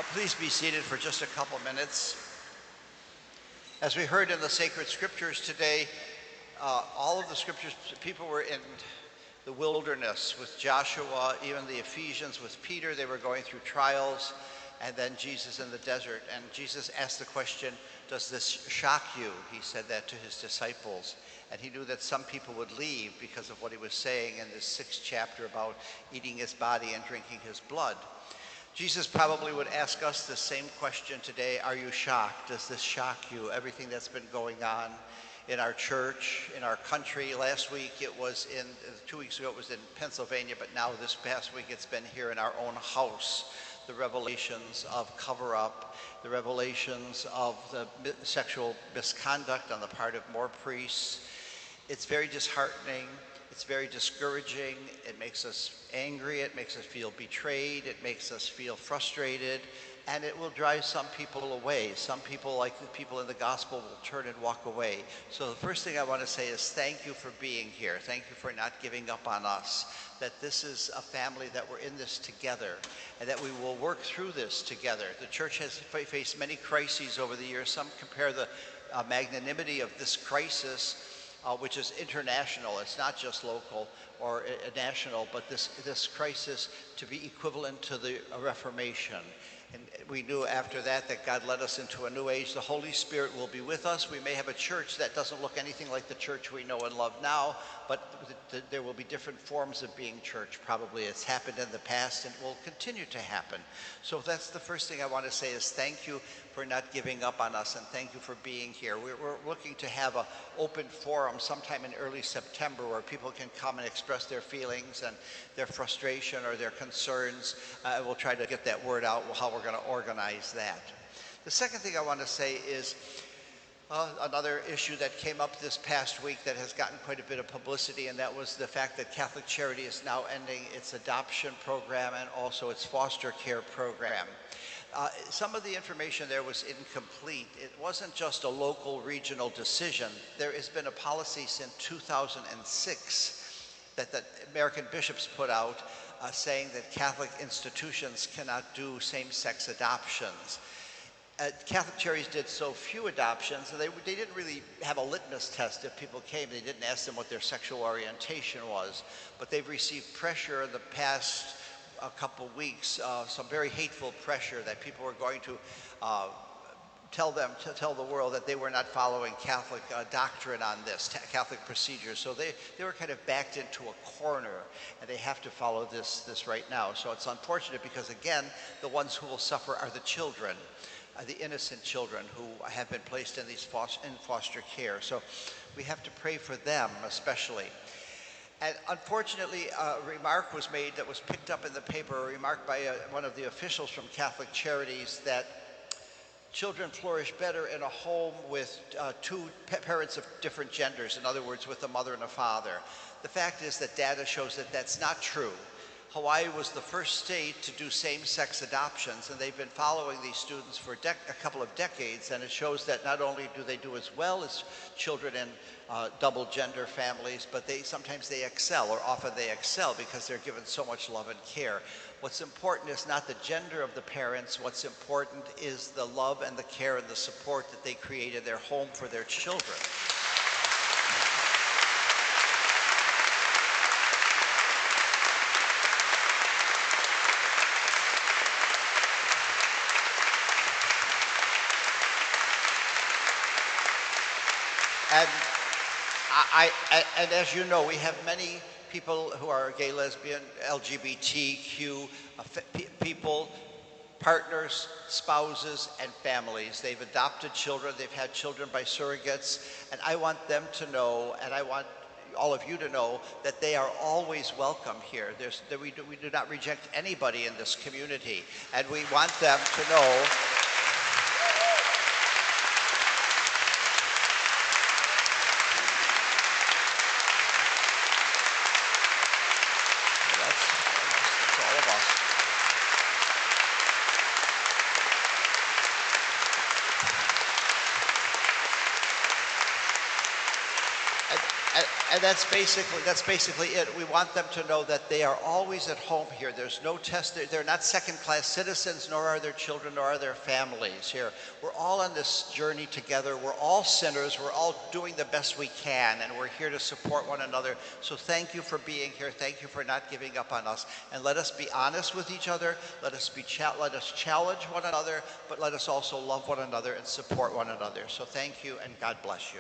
Please be seated for just a couple minutes. As we heard in the sacred scriptures today, all of the scriptures, people were in the wilderness with Joshua, even the Ephesians with Peter. They were going through trials, and then Jesus in the desert. And Jesus asked the question, does this shock you? He said that to his disciples. And he knew that some people would leave because of what he was saying in this 6th chapter about eating his body and drinking his blood. Jesus probably would ask us the same question today. Are you shocked? Does this shock you? Everything that's been going on in our church, in our country. Last week it was 2 weeks ago it was in Pennsylvania, but now this past week it's been here in our own house. The revelations of cover-up, the revelations of the sexual misconduct on the part of more priests. It's very disheartening. It's very discouraging. It makes us angry. It makes us feel betrayed. It makes us feel frustrated. And it will drive some people away. Some people, like the people in the gospel, will turn and walk away. So the first thing I want to say is thank you for being here. Thank you for not giving up on us. That this is a family, that we're in this together, and that we will work through this together. The church has faced many crises over the years. Some compare the magnanimity of this crisis, which is international. It's not just local or national, but this crisis to be equivalent to the Reformation. And we knew after that God led us into a new age. The Holy Spirit will be with us. We may have a church that doesn't look anything like the church we know and love now, but there will be different forms of being church probably. It's happened in the past and will continue to happen. So that's the first thing I want to say is thank you for not giving up on us, and thank you for being here. We're looking to have an open forum sometime in early September where people can come and express their feelings and their frustration or their concerns. We'll try to get that word out, how we're going to organize that. The second thing I want to say is another issue that came up this past week that has gotten quite a bit of publicity, and that was the fact that Catholic Charity is now ending its adoption program and also its foster care program. Some of the information there was incomplete. It wasn't just a local regional decision. There has been a policy since 2006 that the American bishops put out saying that Catholic institutions cannot do same-sex adoptions. Catholic Charities did so few adoptions, and they didn't really have a litmus test if people came. They didn't ask them what their sexual orientation was, but they've received pressure in the past a couple weeks, some very hateful pressure that people were going to tell the world that they were not following Catholic doctrine on this, Catholic procedures. So they were kind of backed into a corner, and they have to follow this right now. So it's unfortunate because, again, the ones who will suffer are the children, the innocent children who have been placed in these foster care. So we have to pray for them especially. And unfortunately, a remark was made that was picked up in the paper, a remark by one of the officials from Catholic Charities that children flourish better in a home with two parents of different genders, in other words, with a mother and a father. The fact is that data shows that that's not true. Hawaii was the first state to do same-sex adoptions, and they've been following these students for a couple of decades, and it shows that not only do they do as well as children in double-gender families, but sometimes they excel, or often they excel because they're given so much love and care. What's important is not the gender of the parents. What's important is the love and the care and the support that they create in their home for their children. And as you know, we have many people who are gay, lesbian, LGBTQ people, partners, spouses, and families. They've adopted children. They've had children by surrogates. And I want them to know, and I want all of you to know, that they are always welcome here. We do not reject anybody in this community. And we want them to know And that's basically it. We want them to know that they are always at home here. There's no test. They're not second-class citizens, nor are their children, nor are their families here. We're all on this journey together. We're all sinners. We're all doing the best we can, and we're here to support one another. So thank you for being here. Thank you for not giving up on us. And let us be honest with each other. Let us challenge one another, but let us also love one another and support one another. So thank you, and God bless you.